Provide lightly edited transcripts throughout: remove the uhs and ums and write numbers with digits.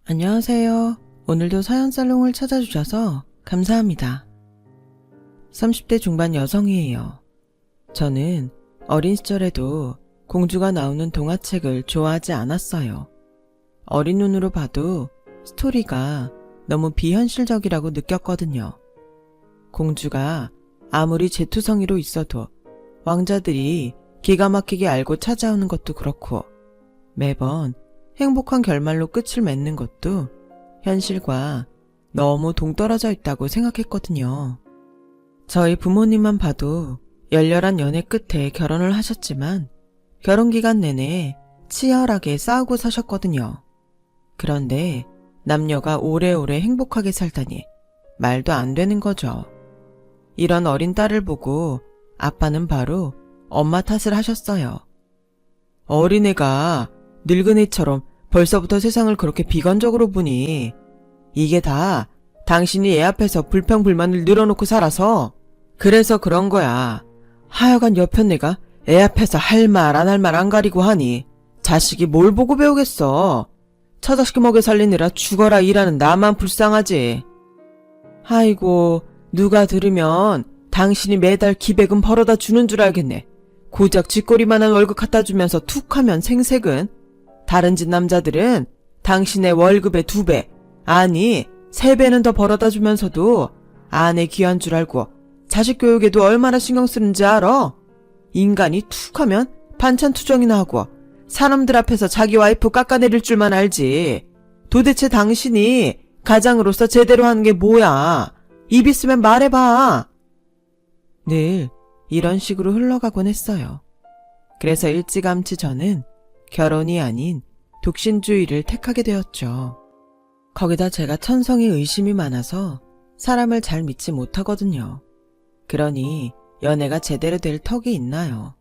안녕하세요. 오늘도 사연살롱을 찾아주셔서 감사합니다. 30대 중반 여성이에요. 저는 어린 시절에도 공주가 나오는 동화책을 좋아하지 않았어요. 어린 눈으로 봐도 스토리가 너무 비현실적이라고 느꼈거든요. 공주가 아무리 제투성이로 있어도 왕자들이 기가 막히게 알고 찾아오는 것도 그렇고 매번 행복한 결말로 끝을 맺는 것도 현실과 너무 동떨어져 있다고 생각했거든요. 저희 부모님만 봐도 열렬한 연애 끝에 결혼을 하셨지만 결혼 기간 내내 치열하게 싸우고 사셨거든요. 그런데 남녀가 오래오래 행복하게 살다니 말도 안 되는 거죠. 이런 어린 딸을 보고 아빠는 바로 엄마 탓을 하셨어요. 어린애가 늙은이처럼 벌써부터 세상을 그렇게 비관적으로 보니 이게 다 당신이 애 앞에서 불평불만을 늘어놓고 살아서 그래서 그런 거야. 하여간 옆편 내가 애 앞에서 할 말 안 할 말 안 가리고 하니 자식이 뭘 보고 배우겠어. 처자식 먹여 살리느라 죽어라 일하는 나만 불쌍하지. 아이고 누가 들으면 당신이 매달 기백은 벌어다 주는 줄 알겠네. 고작 쥐꼬리만한 월급 갖다 주면서 툭 하면 생색은 다른 집 남자들은 당신의 월급의 2배, 아니 3배는 더 벌어다 주면서도 아내 귀한 줄 알고 자식 교육에도 얼마나 신경 쓰는지 알아? 인간이 툭 하면 반찬 투정이나 하고 사람들 앞에서 자기 와이프 깎아내릴 줄만 알지. 도대체 당신이 가장으로서 제대로 하는 게 뭐야? 입 있으면 말해봐. 늘 이런 식으로 흘러가곤 했어요. 그래서 일찌감치 저는 결혼이 아닌 독신주의를 택하게 되었죠. 거기다 제가 천성에 의심이 많아서 사람을 잘 믿지 못하거든요. 그러니 연애가 제대로 될 턱이 있나요?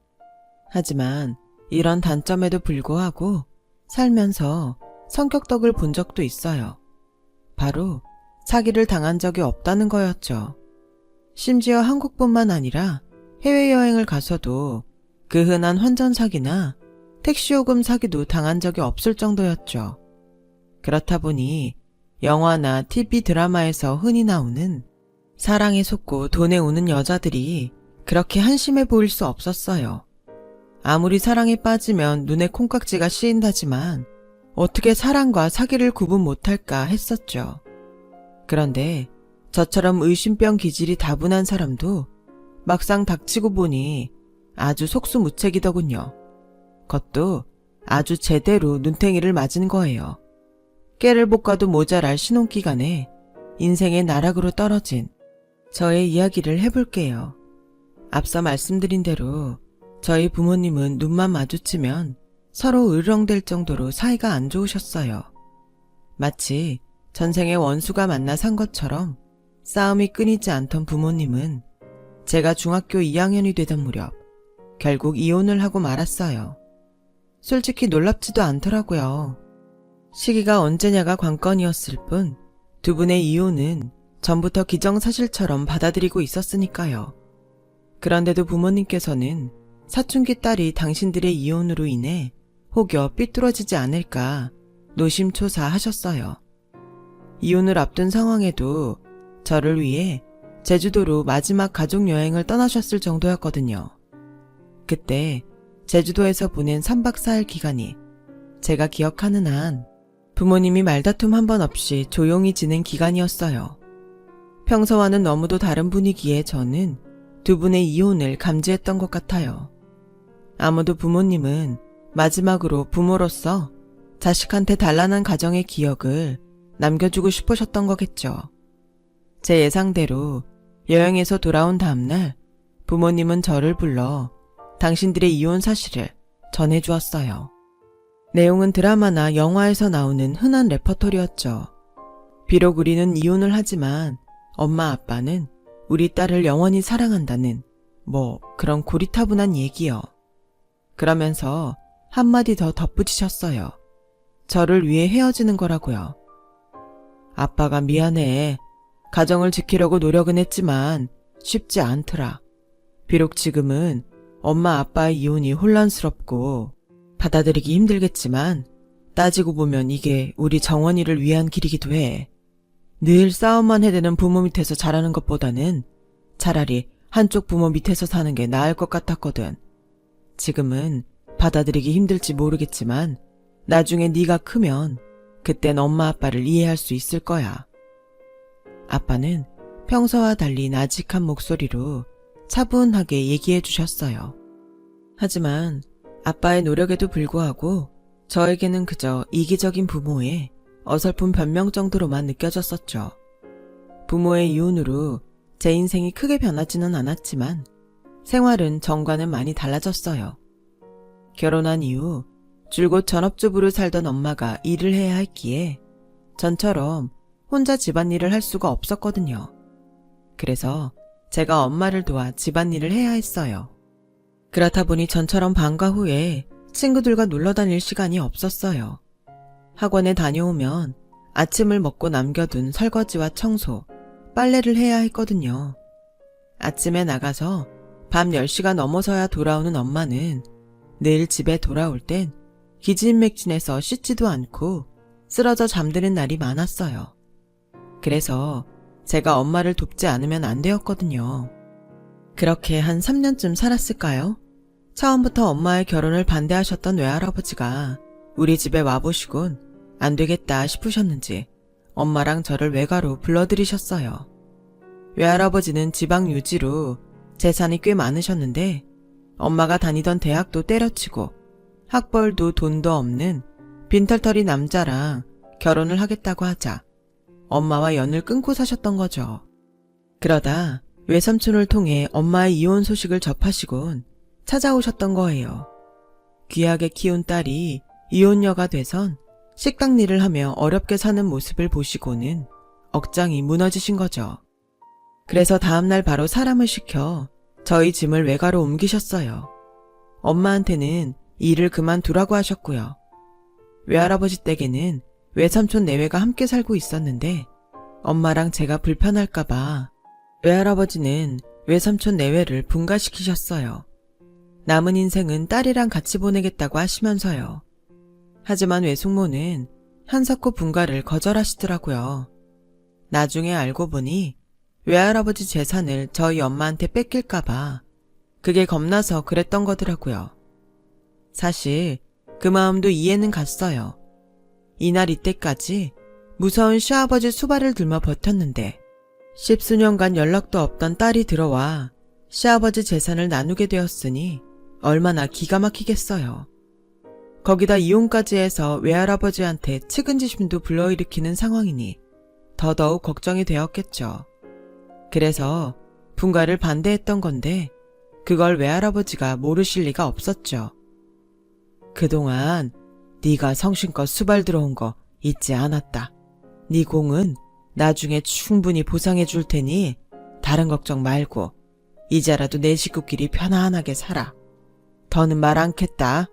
하지만 이런 단점에도 불구하고 살면서 성격덕을 본 적도 있어요. 바로 사기를 당한 적이 없다는 거였죠. 심지어 한국뿐만 아니라 해외여행을 가서도 그 흔한 환전사기나 택시요금 사기도 당한 적이 없을 정도였죠. 그렇다 보니 영화나 TV 드라마에서 흔히 나오는 사랑에 속고 돈에 우는 여자들이 그렇게 한심해 보일 수 없었어요. 아무리 사랑에 빠지면 눈에 콩깍지가 씌인다지만 어떻게 사랑과 사기를 구분 못할까 했었죠. 그런데 저처럼 의심병 기질이 다분한 사람도 막상 닥치고 보니 아주 속수무책이더군요. 그것도 아주 제대로 눈탱이를 맞은 거예요. 깨를 볶아도 모자랄 신혼기간에 인생의 나락으로 떨어진 저의 이야기를 해볼게요. 앞서 말씀드린 대로 저희 부모님은 눈만 마주치면 서로 으르렁댈 정도로 사이가 안 좋으셨어요. 마치 전생의 원수가 만나 산 것처럼 싸움이 끊이지 않던 부모님은 제가 중학교 2학년이 되던 무렵 결국 이혼을 하고 말았어요. 솔직히 놀랍지도 않더라고요. 시기가 언제냐가 관건이었을 뿐 두 분의 이혼은 전부터 기정사실처럼 받아들이고 있었으니까요. 그런데도 부모님께서는 사춘기 딸이 당신들의 이혼으로 인해 혹여 삐뚤어지지 않을까 노심초사하셨어요. 이혼을 앞둔 상황에도 저를 위해 제주도로 마지막 가족여행을 떠나셨을 정도였거든요. 그때 제주도에서 보낸 3박 4일 기간이 제가 기억하는 한 부모님이 말다툼 한 번 없이 조용히 지낸 기간이었어요. 평소와는 너무도 다른 분위기에 저는 두 분의 이혼을 감지했던 것 같아요. 아무도 부모님은 마지막으로 부모로서 자식한테 단란한 가정의 기억을 남겨주고 싶으셨던 거겠죠. 제 예상대로 여행에서 돌아온 다음날 부모님은 저를 불러 당신들의 이혼 사실을 전해주었어요. 내용은 드라마나 영화에서 나오는 흔한 레퍼토리였죠. 비록 우리는 이혼을 하지만 엄마 아빠는 우리 딸을 영원히 사랑한다는 그런 고리타분한 얘기요. 그러면서 한마디 더 덧붙이셨어요. 저를 위해 헤어지는 거라고요. 아빠가 미안해. 가정을 지키려고 노력은 했지만 쉽지 않더라. 비록 지금은 엄마 아빠의 이혼이 혼란스럽고 받아들이기 힘들겠지만 따지고 보면 이게 우리 정원이를 위한 길이기도 해. 늘 싸움만 해대는 부모 밑에서 자라는 것보다는 차라리 한쪽 부모 밑에서 사는 게 나을 것 같았거든. 지금은 받아들이기 힘들지 모르겠지만 나중에 네가 크면 그땐 엄마 아빠를 이해할 수 있을 거야. 아빠는 평소와 달리 나직한 목소리로 차분하게 얘기해 주셨어요. 하지만 아빠의 노력에도 불구하고 저에게는 그저 이기적인 부모의 어설픈 변명 정도로만 느껴졌었죠. 부모의 이혼으로 제 인생이 크게 변하지는 않았지만 생활은 전과는 많이 달라졌어요. 결혼한 이후 줄곧 전업주부로 살던 엄마가 일을 해야 했기에 전처럼 혼자 집안일을 할 수가 없었거든요. 그래서 제가 엄마를 도와 집안일을 해야 했어요. 그렇다 보니 전처럼 방과 후에 친구들과 놀러 다닐 시간이 없었어요. 학원에 다녀오면 아침을 먹고 남겨둔 설거지와 청소, 빨래를 해야 했거든요. 아침에 나가서 밤 10시가 넘어서야 돌아오는 엄마는 늘 집에 돌아올 땐 기진맥진해서 씻지도 않고 쓰러져 잠드는 날이 많았어요. 그래서 제가 엄마를 돕지 않으면 안 되었거든요. 그렇게 한 3년쯤 살았을까요? 처음부터 엄마의 결혼을 반대하셨던 외할아버지가 우리 집에 와보시곤 안 되겠다 싶으셨는지 엄마랑 저를 외가로 불러들이셨어요. 외할아버지는 지방 유지로 재산이 꽤 많으셨는데 엄마가 다니던 대학도 때려치고 학벌도 돈도 없는 빈털터리 남자랑 결혼을 하겠다고 하자 엄마와 연을 끊고 사셨던 거죠. 그러다 외삼촌을 통해 엄마의 이혼 소식을 접하시곤 찾아오셨던 거예요. 귀하게 키운 딸이 이혼녀가 돼선 식당 일을 하며 어렵게 사는 모습을 보시고는 억장이 무너지신 거죠. 그래서 다음날 바로 사람을 시켜 저희 짐을 외가로 옮기셨어요. 엄마한테는 일을 그만두라고 하셨고요. 외할아버지 댁에는 외삼촌 내외가 함께 살고 있었는데 엄마랑 제가 불편할까봐 외할아버지는 외삼촌 내외를 분가시키셨어요. 남은 인생은 딸이랑 같이 보내겠다고 하시면서요. 하지만 외숙모는 한사코 분가를 거절하시더라고요. 나중에 알고 보니 외할아버지 재산을 저희 엄마한테 뺏길까봐 그게 겁나서 그랬던 거더라고요. 사실 그 마음도 이해는 갔어요. 이날 이때까지 무서운 시아버지 수발을 들며 버텼는데 10수년간 연락도 없던 딸이 들어와 시아버지 재산을 나누게 되었으니 얼마나 기가 막히겠어요. 거기다 이혼까지 해서 외할아버지한테 측은지심도 불러일으키는 상황이니 더더욱 걱정이 되었겠죠. 그래서 분가를 반대했던 건데 그걸 외할아버지가 모르실 리가 없었죠. 그동안 네가 성심껏 수발 들어온 거 잊지 않았다. 네 공은 나중에 충분히 보상해 줄 테니 다른 걱정 말고 이제라도 내 식구끼리 편안하게 살아. 더는 말 않겠다.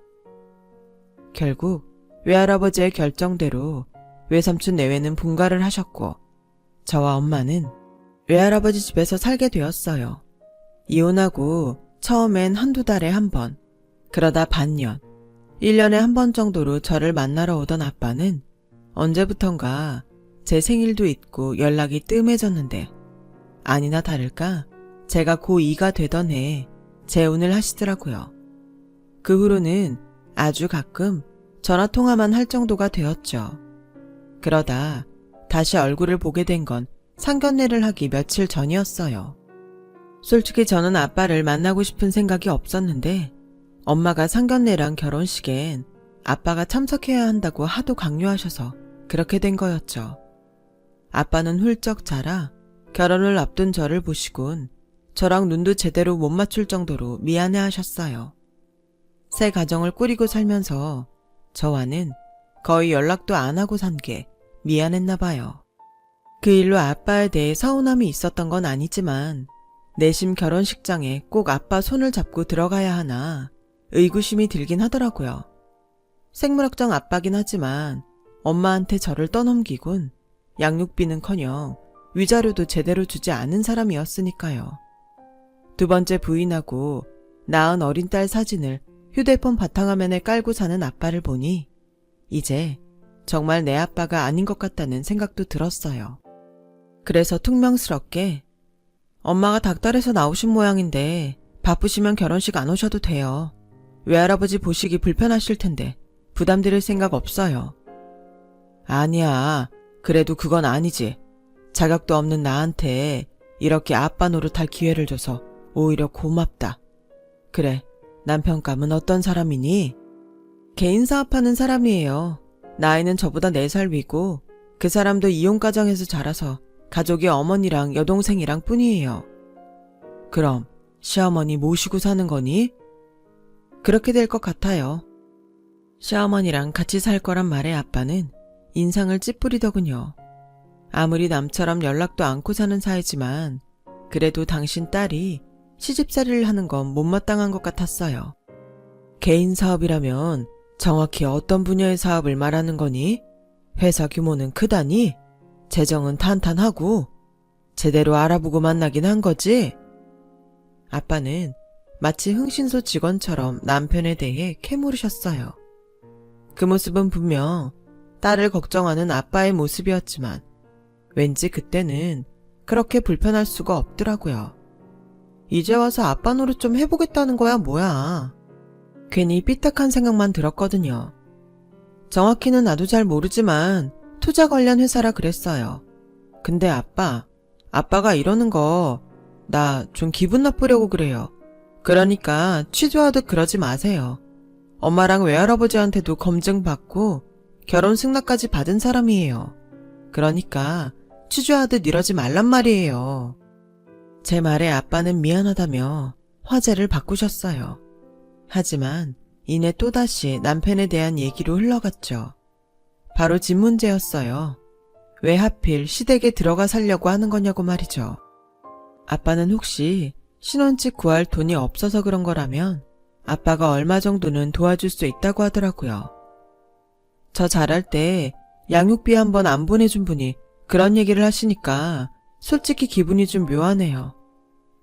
결국 외할아버지의 결정대로 외삼촌 내외는 분가를 하셨고 저와 엄마는 외할아버지 집에서 살게 되었어요. 이혼하고 처음엔 한두 달에 한 번, 그러다 반년, 1년에 한 번 정도로 저를 만나러 오던 아빠는 언제부턴가 제 생일도 잊고 연락이 뜸해졌는데 아니나 다를까 제가 고2가 되던 해에 재혼을 하시더라고요. 그 후로는 아주 가끔 전화통화만 할 정도가 되었죠. 그러다 다시 얼굴을 보게 된 건 상견례를 하기 며칠 전이었어요. 솔직히 저는 아빠를 만나고 싶은 생각이 없었는데 엄마가 상견례랑 결혼식엔 아빠가 참석해야 한다고 하도 강요하셔서 그렇게 된 거였죠. 아빠는 훌쩍 자라 결혼을 앞둔 저를 보시곤 저랑 눈도 제대로 못 맞출 정도로 미안해하셨어요. 새 가정을 꾸리고 살면서 저와는 거의 연락도 안 하고 산 게 미안했나 봐요. 그 일로 아빠에 대해 서운함이 있었던 건 아니지만 내심 결혼식장에 꼭 아빠 손을 잡고 들어가야 하나 의구심이 들긴 하더라고요. 생물학적 아빠긴 하지만 엄마한테 저를 떠넘기곤 양육비는커녕 위자료도 제대로 주지 않은 사람이었으니까요. 두 번째 부인하고 낳은 어린 딸 사진을 휴대폰 바탕화면에 깔고 사는 아빠를 보니 이제 정말 내 아빠가 아닌 것 같다는 생각도 들었어요. 그래서 퉁명스럽게 엄마가 닭달에서 나오신 모양인데 바쁘시면 결혼식 안 오셔도 돼요. 외할아버지 보시기 불편하실 텐데 부담드릴 생각 없어요. 아니야. 그래도 그건 아니지. 자격도 없는 나한테 이렇게 아빠 노릇할 기회를 줘서 오히려 고맙다. 그래, 남편감은 어떤 사람이니? 개인 사업하는 사람이에요. 나이는 저보다 4살 위고 그 사람도 이혼가정에서 자라서 가족이 어머니랑 여동생이랑 뿐이에요. 그럼 시어머니 모시고 사는 거니? 그렇게 될 것 같아요. 시어머니랑 같이 살 거란 말에 아빠는 인상을 찌푸리더군요. 아무리 남처럼 연락도 않고 사는 사이지만 그래도 당신 딸이 시집살이를 하는 건 못마땅한 것 같았어요. 개인 사업이라면 정확히 어떤 분야의 사업을 말하는 거니? 회사 규모는 크다니? 재정은 탄탄하고 제대로 알아보고 만나긴 한 거지? 아빠는 마치 흥신소 직원처럼 남편에 대해 캐물으셨어요. 그 모습은 분명 딸을 걱정하는 아빠의 모습이었지만 왠지 그때는 그렇게 불편할 수가 없더라고요. 이제 와서 아빠 노릇 좀 해보겠다는 거야 뭐야. 괜히 삐딱한 생각만 들었거든요. 정확히는 나도 잘 모르지만 투자 관련 회사라 그랬어요. 근데 아빠가 이러는 거 나 좀 기분 나쁘려고 그래요. 그러니까 취조하듯 그러지 마세요. 엄마랑 외할아버지한테도 검증받고 결혼 승낙까지 받은 사람이에요. 그러니까 취조하듯 이러지 말란 말이에요. 제 말에 아빠는 미안하다며 화제를 바꾸셨어요. 하지만 이내 또다시 남편에 대한 얘기로 흘러갔죠. 바로 집 문제였어요. 왜 하필 시댁에 들어가 살려고 하는 거냐고 말이죠. 아빠는 혹시 신혼집 구할 돈이 없어서 그런 거라면 아빠가 얼마 정도는 도와줄 수 있다고 하더라고요. 저 잘할 때 양육비 한번 안 보내준 분이 그런 얘기를 하시니까 솔직히 기분이 좀 묘하네요.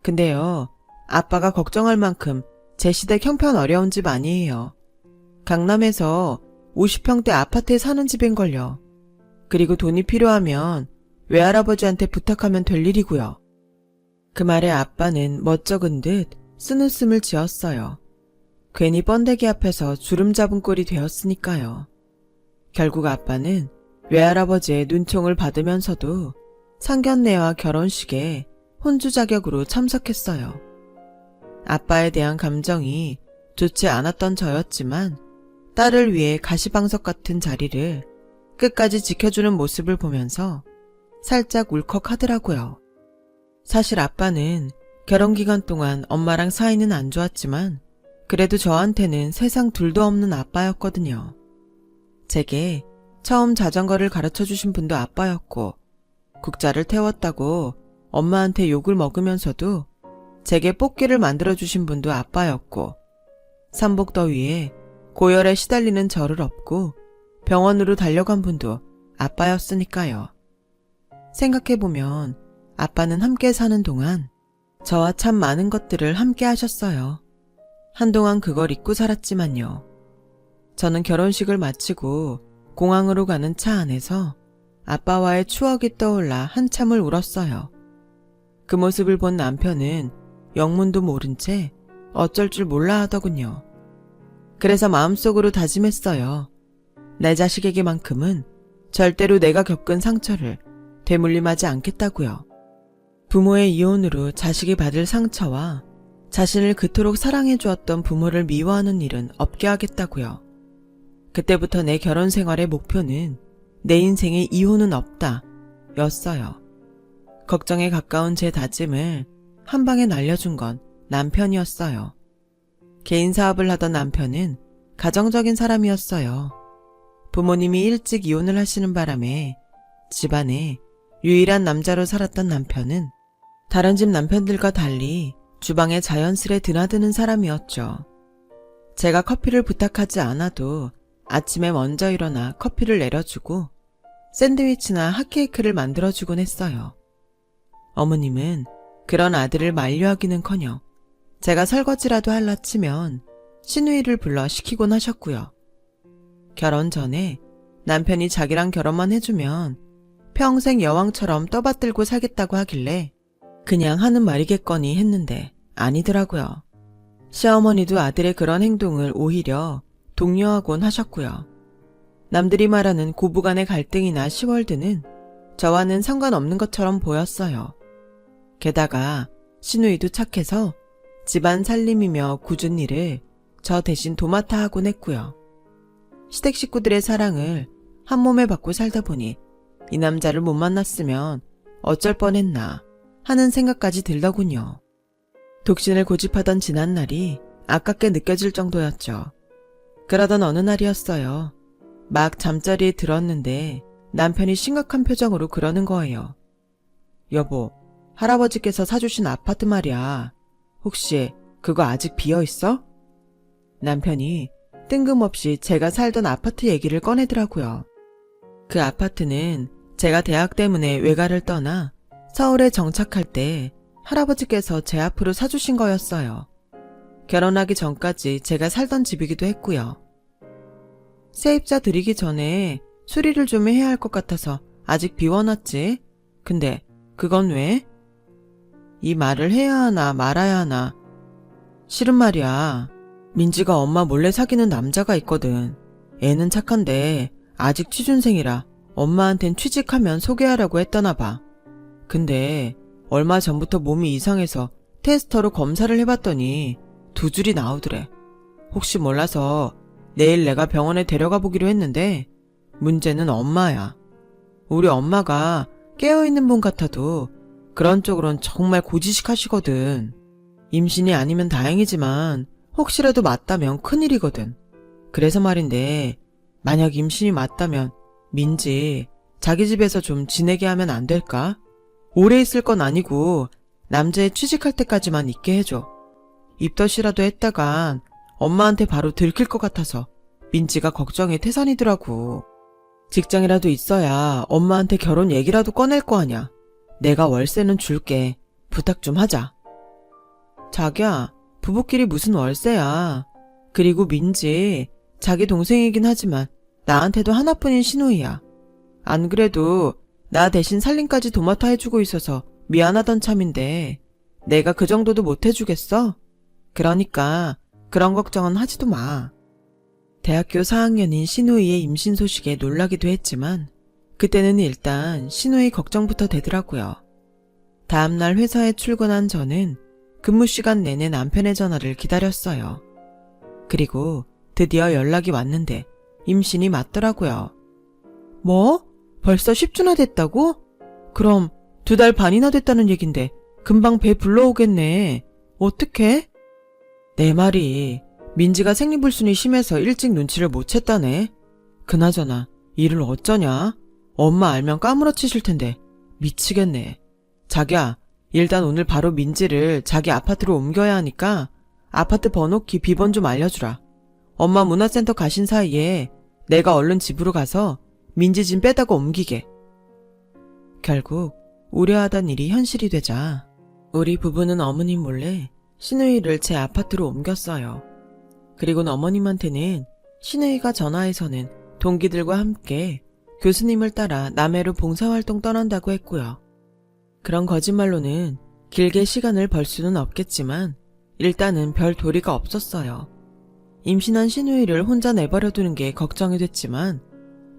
근데요, 아빠가 걱정할 만큼 제 시댁 형편 어려운 집 아니에요. 강남에서 50평대 아파트에 사는 집인걸요. 그리고 돈이 필요하면 외할아버지한테 부탁하면 될 일이고요. 그 말에 아빠는 멋쩍은 듯 쓴웃음을 지었어요. 괜히 번데기 앞에서 주름 잡은 꼴이 되었으니까요. 결국 아빠는 외할아버지의 눈총을 받으면서도 상견례와 결혼식에 혼주 자격으로 참석했어요. 아빠에 대한 감정이 좋지 않았던 저였지만 딸을 위해 가시방석 같은 자리를 끝까지 지켜주는 모습을 보면서 살짝 울컥하더라고요. 사실 아빠는 결혼 기간 동안 엄마랑 사이는 안 좋았지만 그래도 저한테는 세상 둘도 없는 아빠였거든요. 제게 처음 자전거를 가르쳐 주신 분도 아빠였고 국자를 태웠다고 엄마한테 욕을 먹으면서도 제게 뽑기를 만들어 주신 분도 아빠였고 삼복더위에 고열에 시달리는 저를 업고 병원으로 달려간 분도 아빠였으니까요. 생각해보면 아빠는 함께 사는 동안 저와 참 많은 것들을 함께 하셨어요. 한동안 그걸 잊고 살았지만요. 저는 결혼식을 마치고 공항으로 가는 차 안에서 아빠와의 추억이 떠올라 한참을 울었어요. 그 모습을 본 남편은 영문도 모른 채 어쩔 줄 몰라 하더군요. 그래서 마음속으로 다짐했어요. 내 자식에게만큼은 절대로 내가 겪은 상처를 되물림하지 않겠다고요. 부모의 이혼으로 자식이 받을 상처와 자신을 그토록 사랑해 주었던 부모를 미워하는 일은 없게 하겠다고요. 그때부터 내 결혼 생활의 목표는 내 인생에 이혼은 없다 였어요. 걱정에 가까운 제 다짐을 한 방에 날려준 건 남편이었어요. 개인 사업을 하던 남편은 가정적인 사람이었어요. 부모님이 일찍 이혼을 하시는 바람에 집안에 유일한 남자로 살았던 남편은 다른 집 남편들과 달리 주방에 자연스레 드나드는 사람이었죠. 제가 커피를 부탁하지 않아도 아침에 먼저 일어나 커피를 내려주고 샌드위치나 핫케이크를 만들어주곤 했어요. 어머님은 그런 아들을 만류하기는커녕 제가 설거지라도 할라 치면 시누이를 불러 시키곤 하셨고요. 결혼 전에 남편이 자기랑 결혼만 해주면 평생 여왕처럼 떠받들고 살겠다고 하길래 그냥 하는 말이겠거니 했는데 아니더라고요. 시어머니도 아들의 그런 행동을 오히려 독려하곤 하셨고요. 남들이 말하는 고부간의 갈등이나 시월드는 저와는 상관없는 것처럼 보였어요. 게다가 시누이도 착해서 집안 살림이며 굳은 일을 저 대신 도맡아 하곤 했고요. 시댁 식구들의 사랑을 한 몸에 받고 살다 보니 이 남자를 못 만났으면 어쩔 뻔했나 하는 생각까지 들더군요. 독신을 고집하던 지난날이 아깝게 느껴질 정도였죠. 그러던 어느 날이었어요. 막 잠자리에 들었는데 남편이 심각한 표정으로 그러는 거예요. 여보, 할아버지께서 사주신 아파트 말이야. 혹시 그거 아직 비어있어? 남편이 뜬금없이 제가 살던 아파트 얘기를 꺼내더라고요. 그 아파트는 제가 대학 때문에 외가를 떠나 서울에 정착할 때 할아버지께서 제 앞으로 사주신 거였어요. 결혼하기 전까지 제가 살던 집이기도 했고요. 세입자 들이기 전에 수리를 좀 해야 할 것 같아서 아직 비워놨지. 근데 그건 왜? 이 말을 해야 하나 말아야 하나. 싫은 말이야. 민지가 엄마 몰래 사귀는 남자가 있거든. 애는 착한데 아직 취준생이라 엄마한텐 취직하면 소개하라고 했다나 봐. 근데 얼마 전부터 몸이 이상해서 테스터로 검사를 해봤더니 2줄이 나오더래. 혹시 몰라서 내일 내가 병원에 데려가 보기로 했는데 문제는 엄마야. 우리 엄마가 깨어있는 분 같아도 그런 쪽으론 정말 고지식하시거든. 임신이 아니면 다행이지만 혹시라도 맞다면 큰일이거든. 그래서 말인데 만약 임신이 맞다면 민지 자기 집에서 좀 지내게 하면 안 될까? 오래 있을 건 아니고 남자애 취직할 때까지만 있게 해줘. 입덧이라도 했다간 엄마한테 바로 들킬 것 같아서 민지가 걱정이 태산이더라고. 직장이라도 있어야 엄마한테 결혼 얘기라도 꺼낼 거 아냐. 내가 월세는 줄게. 부탁 좀 하자. 자기야, 부부끼리 무슨 월세야. 그리고 민지 자기 동생이긴 하지만 나한테도 하나뿐인 시누이야. 안 그래도 나 대신 살림까지 도맡아 해주고 있어서 미안하던 참인데 내가 그 정도도 못 해주겠어? 그러니까 그런 걱정은 하지도 마. 대학교 4학년인 시누이의 임신 소식에 놀라기도 했지만 그때는 일단 시누이 걱정부터 되더라고요. 다음날 회사에 출근한 저는 근무 시간 내내 남편의 전화를 기다렸어요. 그리고 드디어 연락이 왔는데 임신이 맞더라고요. 뭐? 벌써 10주나 됐다고? 그럼 2달 반이나 됐다는 얘긴데 금방 배 불러오겠네. 어떡해? 내 말이 민지가 생리불순이 심해서 일찍 눈치를 못 챘다네. 그나저나 일을 어쩌냐? 엄마 알면 까무러치실 텐데 미치겠네. 자기야, 일단 오늘 바로 민지를 자기 아파트로 옮겨야 하니까 아파트 번호키 비번 좀 알려주라. 엄마 문화센터 가신 사이에 내가 얼른 집으로 가서 민지 짐 빼다가 옮기게. 결국 우려하던 일이 현실이 되자 우리 부부는 어머님 몰래 시누이를 제 아파트로 옮겼어요. 그리고는 어머님한테는 시누이가 전화해서는 동기들과 함께 교수님을 따라 남해로 봉사활동 떠난다고 했고요. 그런 거짓말로는 길게 시간을 벌 수는 없겠지만 일단은 별 도리가 없었어요. 임신한 시누이를 혼자 내버려 두는 게 걱정이 됐지만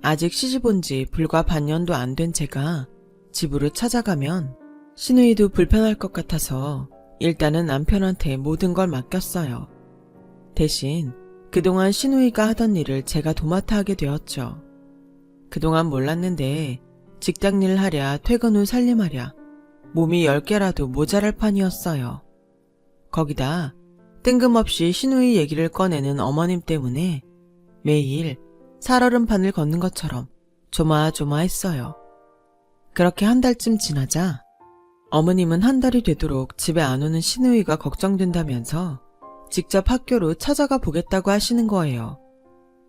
아직 시집 온 지 불과 반년도 안 된 제가 집으로 찾아가면 시누이도 불편할 것 같아서 일단은 남편한테 모든 걸 맡겼어요. 대신 그동안 시누이가 하던 일을 제가 도맡아 하게 되었죠. 그동안 몰랐는데 직장일 하랴 퇴근 후 살림하랴 몸이 10개라도 모자랄 판이었어요. 거기다 뜬금없이 시누이 얘기를 꺼내는 어머님 때문에 매일 살얼음판을 걷는 것처럼 조마조마했어요. 그렇게 한 달쯤 지나자 어머님은 한 달이 되도록 집에 안 오는 시누이가 걱정된다면서 직접 학교로 찾아가 보겠다고 하시는 거예요.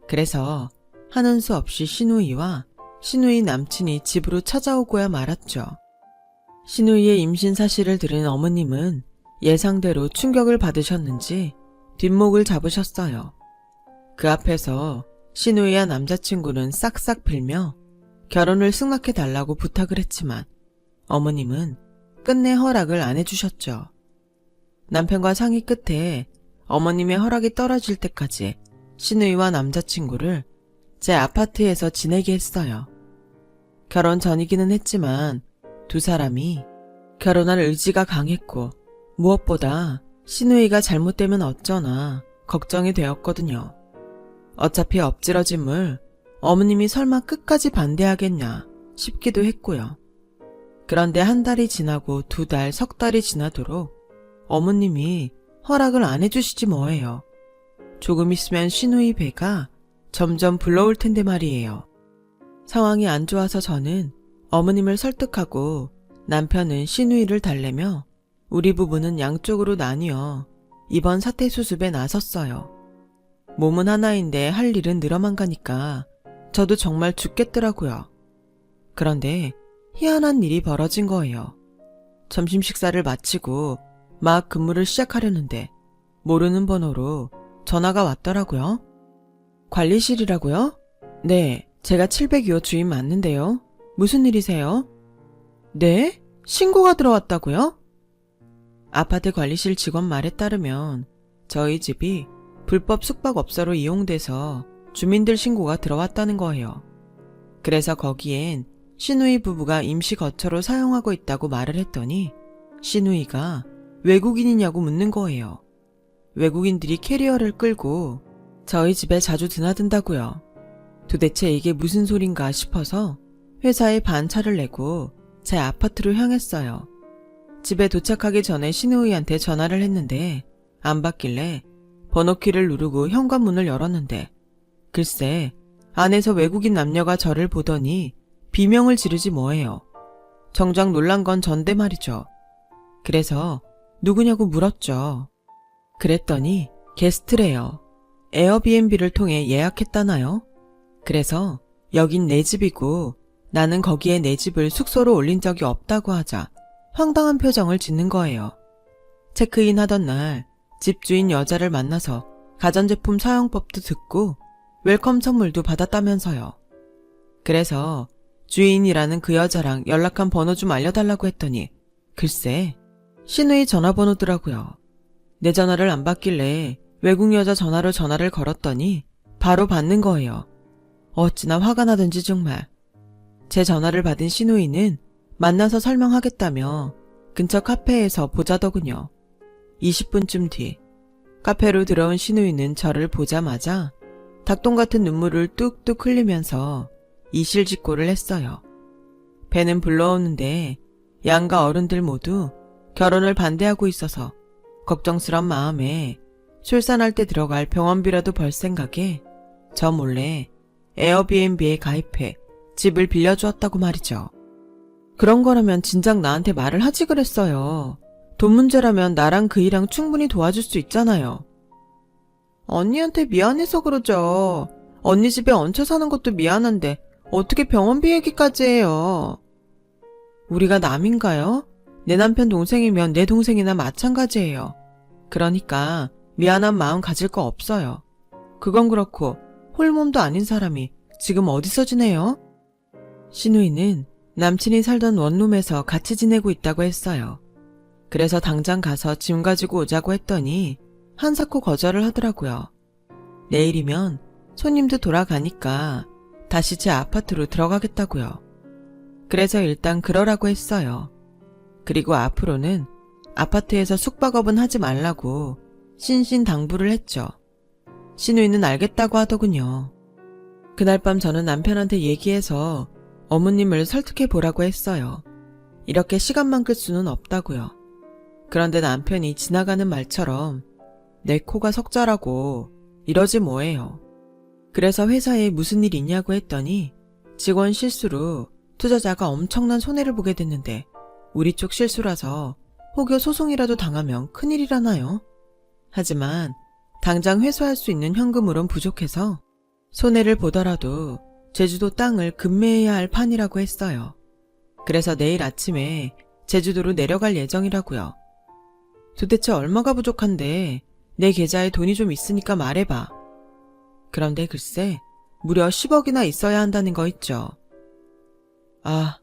그래서 하는 수 없이 시누이와 시누이 남친이 집으로 찾아오고야 말았죠. 시누이의 임신 사실을 들은 어머님은 예상대로 충격을 받으셨는지 뒷목을 잡으셨어요. 그 앞에서 신우이와 남자친구는 싹싹 빌며 결혼을 승낙해달라고 부탁을 했지만 어머님은 끝내 허락을 안 해주셨죠. 남편과 상의 끝에 어머님의 허락이 떨어질 때까지 신우이와 남자친구를 제 아파트에서 지내게 했어요. 결혼 전이기는 했지만 두 사람이 결혼할 의지가 강했고 무엇보다 신우이가 잘못되면 어쩌나 걱정이 되었거든요. 어차피 엎질러짐을 어머님이 설마 끝까지 반대하겠냐 싶기도 했고요. 그런데 한 달이 지나고 두 달, 석 달이 지나도록 어머님이 허락을 안 해주시지 뭐예요. 조금 있으면 신우이 배가 점점 불러올 텐데 말이에요. 상황이 안 좋아서 저는 어머님을 설득하고 남편은 신우이를 달래며 우리 부부는 양쪽으로 나뉘어 이번 사태 수습에 나섰어요. 몸은 하나인데 할 일은 늘어만 가니까 저도 정말 죽겠더라고요. 그런데 희한한 일이 벌어진 거예요. 점심 식사를 마치고 막 근무를 시작하려는데 모르는 번호로 전화가 왔더라고요. 관리실이라고요? 네, 제가 702호 주인 맞는데요. 무슨 일이세요? 네? 신고가 들어왔다고요? 아파트 관리실 직원 말에 따르면 저희 집이 불법 숙박업소로 이용돼서 주민들 신고가 들어왔다는 거예요. 그래서 거기엔 신우이 부부가 임시 거처로 사용하고 있다고 말을 했더니 신우이가 외국인이냐고 묻는 거예요. 외국인들이 캐리어를 끌고 저희 집에 자주 드나든다고요. 도대체 이게 무슨 소린가 싶어서 회사에 반차를 내고 제 아파트로 향했어요. 집에 도착하기 전에 신우이한테 전화를 했는데 안 받길래 번호키를 누르고 현관문을 열었는데 글쎄 안에서 외국인 남녀가 저를 보더니 비명을 지르지 뭐예요. 정작 놀란 건 전데 말이죠. 그래서 누구냐고 물었죠. 그랬더니 게스트래요. 에어비앤비를 통해 예약했다나요? 그래서 여긴 내 집이고 나는 거기에 내 집을 숙소로 올린 적이 없다고 하자 황당한 표정을 짓는 거예요. 체크인 하던 날 집주인 여자를 만나서 가전제품 사용법도 듣고 웰컴 선물도 받았다면서요. 그래서 주인이라는 그 여자랑 연락한 번호 좀 알려달라고 했더니 글쎄 신우이 전화번호더라고요. 내 전화를 안 받길래 외국 여자 전화로 전화를 걸었더니 바로 받는 거예요. 어찌나 화가 나든지 정말. 제 전화를 받은 신우이는 만나서 설명하겠다며 근처 카페에서 보자더군요. 20분쯤 뒤 카페로 들어온 신우이는 저를 보자마자 닭똥 같은 눈물을 뚝뚝 흘리면서 이실직고를 했어요. 배는 불러오는데 양가 어른들 모두 결혼을 반대하고 있어서 걱정스런 마음에 출산할 때 들어갈 병원비라도 벌 생각에 저 몰래 에어비앤비에 가입해 집을 빌려주었다고 말이죠. 그런 거라면 진작 나한테 말을 하지 그랬어요. 돈 문제라면 나랑 그이랑 충분히 도와줄 수 있잖아요. 언니한테 미안해서 그러죠. 언니 집에 얹혀 사는 것도 미안한데 어떻게 병원비 얘기까지 해요. 우리가 남인가요? 내 남편 동생이면 내 동생이나 마찬가지예요. 그러니까 미안한 마음 가질 거 없어요. 그건 그렇고 홀몸도 아닌 사람이 지금 어디서 지내요? 신우이는 남친이 살던 원룸에서 같이 지내고 있다고 했어요. 그래서 당장 가서 짐 가지고 오자고 했더니 한사코 거절을 하더라고요. 내일이면 손님도 돌아가니까 다시 제 아파트로 들어가겠다고요. 그래서 일단 그러라고 했어요. 그리고 앞으로는 아파트에서 숙박업은 하지 말라고 신신당부를 했죠. 신우이는 알겠다고 하더군요. 그날 밤 저는 남편한테 얘기해서 어머님을 설득해 보라고 했어요. 이렇게 시간만 끌 수는 없다고요. 그런데 남편이 지나가는 말처럼 내 코가 석자라고 이러지 뭐예요. 그래서 회사에 무슨 일 있냐고 했더니 직원 실수로 투자자가 엄청난 손해를 보게 됐는데 우리 쪽 실수라서 혹여 소송이라도 당하면 큰일이라나요? 하지만 당장 회수할 수 있는 현금으론 부족해서 손해를 보더라도 제주도 땅을 급매해야 할 판이라고 했어요. 그래서 내일 아침에 제주도로 내려갈 예정이라고요. 도대체 얼마가 부족한데 내 계좌에 돈이 좀 있으니까 말해봐. 그런데 글쎄 무려 10억이나 있어야 한다는 거 있죠. 아,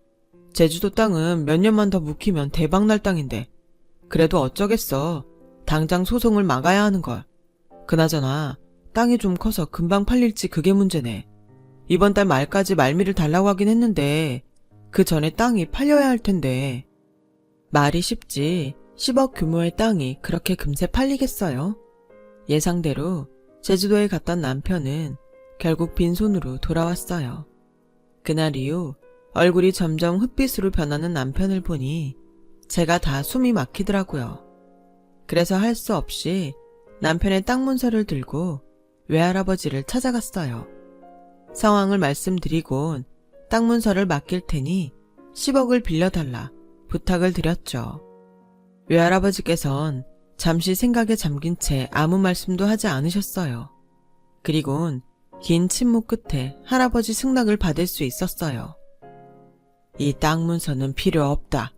제주도 땅은 몇 년만 더 묵히면 대박날 땅인데 그래도 어쩌겠어. 당장 소송을 막아야 하는걸. 그나저나 땅이 좀 커서 금방 팔릴지 그게 문제네. 이번 달 말까지 말미를 달라고 하긴 했는데 그 전에 땅이 팔려야 할 텐데. 말이 쉽지 10억 규모의 땅이 그렇게 금세 팔리겠어요? 예상대로 제주도에 갔던 남편은 결국 빈손으로 돌아왔어요. 그날 이후 얼굴이 점점 흑빛으로 변하는 남편을 보니 제가 다 숨이 막히더라고요. 그래서 할 수 없이 남편의 땅 문서를 들고 외할아버지를 찾아갔어요. 상황을 말씀드리곤 땅 문서를 맡길 테니 10억을 빌려달라 부탁을 드렸죠. 외할아버지께선 잠시 생각에 잠긴 채 아무 말씀도 하지 않으셨어요. 그리곤 긴 침묵 끝에 할아버지 승낙을 받을 수 있었어요. 이 땅 문서는 필요 없다.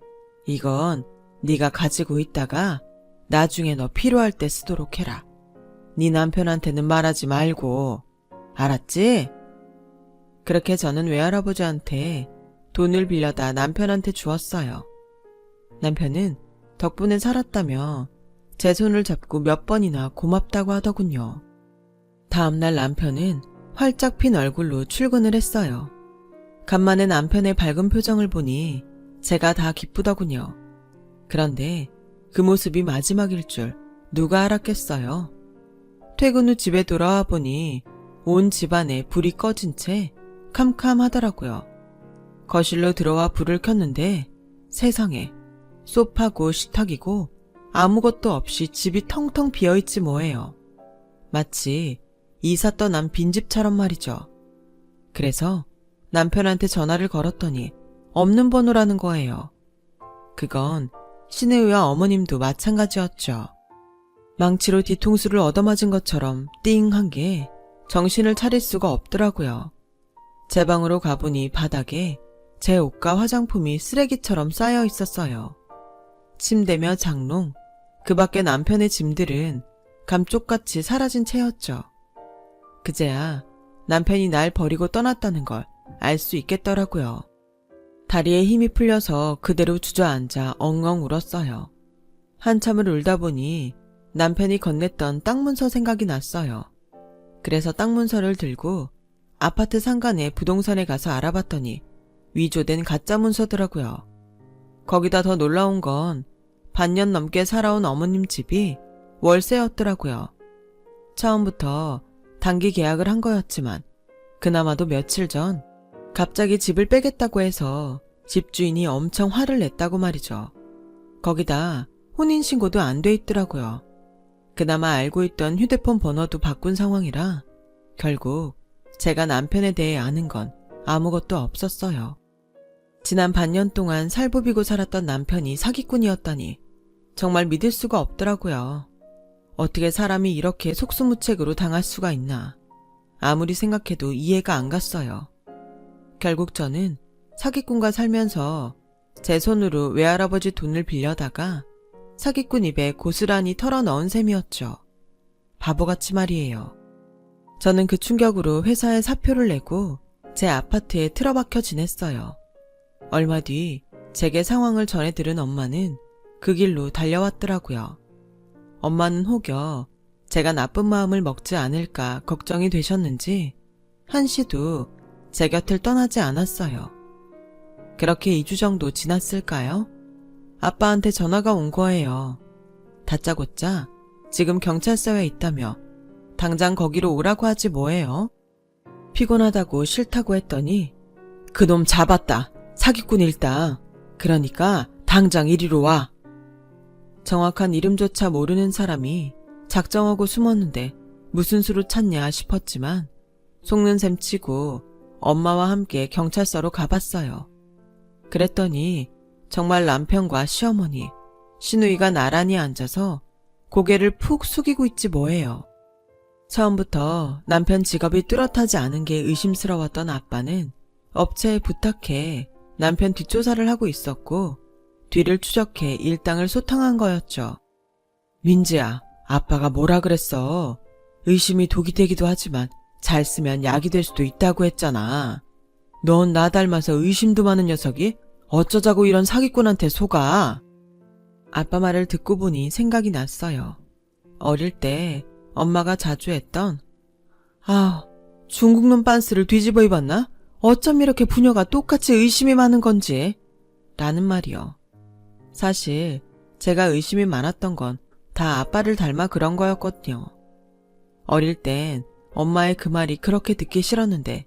이건 네가 가지고 있다가 나중에 너 필요할 때 쓰도록 해라. 네 남편한테는 말하지 말고. 알았지? 그렇게 저는 외할아버지한테 돈을 빌려다 남편한테 주었어요. 남편은 덕분에 살았다며 제 손을 잡고 몇 번이나 고맙다고 하더군요. 다음날 남편은 활짝 핀 얼굴로 출근을 했어요. 간만에 남편의 밝은 표정을 보니 제가 다 기쁘더군요. 그런데 그 모습이 마지막일 줄 누가 알았겠어요. 퇴근 후 집에 돌아와 보니 온 집안에 불이 꺼진 채 캄캄하더라고요. 거실로 들어와 불을 켰는데 세상에 소파고 식탁이고 아무것도 없이 집이 텅텅 비어있지 뭐예요. 마치 이사 떠난 빈집처럼 말이죠. 그래서 남편한테 전화를 걸었더니 없는 번호라는 거예요. 그건 시내우와 어머님도 마찬가지였죠. 망치로 뒤통수를 얻어맞은 것처럼 띵한 게 정신을 차릴 수가 없더라고요. 제 방으로 가보니 바닥에 제 옷과 화장품이 쓰레기처럼 쌓여 있었어요. 침대며 장롱, 그 밖에 남편의 짐들은 감쪽같이 사라진 채였죠. 그제야 남편이 날 버리고 떠났다는 걸 알 수 있겠더라고요. 다리에 힘이 풀려서 그대로 주저앉아 엉엉 울었어요. 한참을 울다 보니 남편이 건넸던 땅 문서 생각이 났어요. 그래서 땅 문서를 들고 아파트 상간의 부동산에 가서 알아봤더니 위조된 가짜 문서더라고요. 거기다 더 놀라운 건 반년 넘게 살아온 어머님 집이 월세였더라고요. 처음부터 단기 계약을 한 거였지만 그나마도 며칠 전 갑자기 집을 빼겠다고 해서 집주인이 엄청 화를 냈다고 말이죠. 거기다 혼인신고도 안 돼 있더라고요. 그나마 알고 있던 휴대폰 번호도 바꾼 상황이라 결국 제가 남편에 대해 아는 건 아무것도 없었어요. 지난 반년 동안 살부비고 살았던 남편이 사기꾼이었다니 정말 믿을 수가 없더라고요. 어떻게 사람이 이렇게 속수무책으로 당할 수가 있나. 아무리 생각해도 이해가 안 갔어요. 결국 저는 사기꾼과 살면서 제 손으로 외할아버지 돈을 빌려다가 사기꾼 입에 고스란히 털어넣은 셈이었죠. 바보같이 말이에요. 저는 그 충격으로 회사에 사표를 내고 제 아파트에 틀어박혀 지냈어요. 얼마 뒤 제게 상황을 전해 들은 엄마는 그 길로 달려왔더라고요. 엄마는 혹여 제가 나쁜 마음을 먹지 않을까 걱정이 되셨는지 한시도 제 곁을 떠나지 않았어요. 그렇게 2주 정도 지났을까요? 아빠한테 전화가 온 거예요. 다짜고짜 지금 경찰서에 있다며 당장 거기로 오라고 하지 뭐예요? 피곤하다고 싫다고 했더니 그놈 잡았다. 사기꾼 일당. 그러니까 당장 이리로 와. 정확한 이름조차 모르는 사람이 작정하고 숨었는데 무슨 수로 찾냐 싶었지만 속는 셈 치고 엄마와 함께 경찰서로 가봤어요. 그랬더니 정말 남편과 시어머니, 시누이가 나란히 앉아서 고개를 푹 숙이고 있지 뭐예요. 처음부터 남편 직업이 뚜렷하지 않은 게 의심스러웠던 아빠는 업체에 부탁해 남편 뒷조사를 하고 있었고 뒤를 추적해 일당을 소탕한 거였죠. 민지야, 아빠가 뭐라 그랬어. 의심이 독이 되기도 하지만 잘 쓰면 약이 될 수도 있다고 했잖아. 넌 나 닮아서 의심도 많은 녀석이 어쩌자고 이런 사기꾼한테 속아. 아빠 말을 듣고 보니 생각이 났어요. 어릴 때 엄마가 자주 했던 중국놈 빤스를 뒤집어 입었나? 어쩜 이렇게 부녀가 똑같이 의심이 많은 건지 라는 말이요. 사실 제가 의심이 많았던 건 다 아빠를 닮아 그런 거였거든요. 어릴 땐 엄마의 그 말이 그렇게 듣기 싫었는데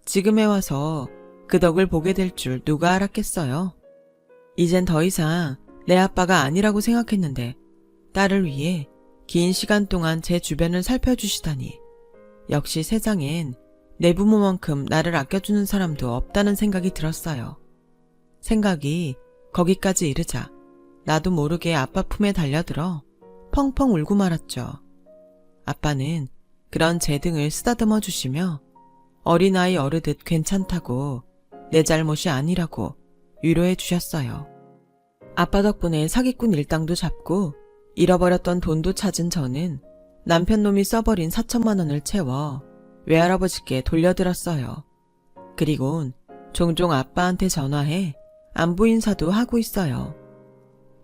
지금에 와서 그 덕을 보게 될 줄 누가 알았겠어요. 이젠 더 이상 내 아빠가 아니라고 생각했는데 딸을 위해 긴 시간 동안 제 주변을 살펴주시다니 역시 세상엔 내 부모만큼 나를 아껴주는 사람도 없다는 생각이 들었어요. 생각이 거기까지 이르자 나도 모르게 아빠 품에 달려들어 펑펑 울고 말았죠. 아빠는 그런 제 등을 쓰다듬어 주시며 어린아이 어르듯 괜찮다고 내 잘못이 아니라고 위로해 주셨어요. 아빠 덕분에 사기꾼 일당도 잡고 잃어버렸던 돈도 찾은 저는 남편놈이 써버린 4천만 원을 채워 외할아버지께 돌려드렸어요. 그리곤 종종 아빠한테 전화해 안부 인사도 하고 있어요.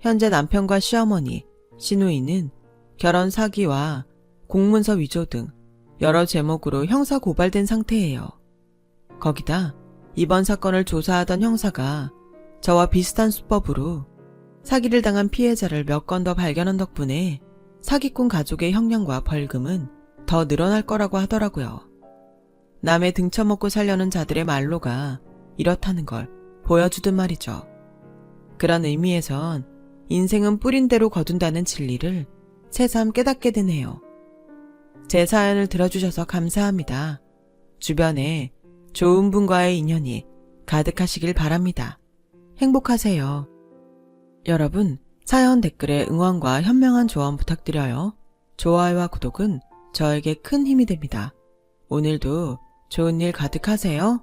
현재 남편과 시어머니, 시누이는 결혼 사기와 공문서 위조 등 여러 제목으로 형사 고발된 상태예요. 거기다 이번 사건을 조사하던 형사가 저와 비슷한 수법으로 사기를 당한 피해자를 몇 건 더 발견한 덕분에 사기꾼 가족의 형량과 벌금은 더 늘어날 거라고 하더라고요. 남의 등쳐먹고 살려는 자들의 말로가 이렇다는 걸 보여주듯 말이죠. 그런 의미에선 인생은 뿌린 대로 거둔다는 진리를 새삼 깨닫게 되네요. 제 사연을 들어주셔서 감사합니다. 주변에 좋은 분과의 인연이 가득하시길 바랍니다. 행복하세요. 여러분, 사연 댓글에 응원과 현명한 조언 부탁드려요. 좋아요와 구독은 저에게 큰 힘이 됩니다. 오늘도 좋은 일 가득하세요.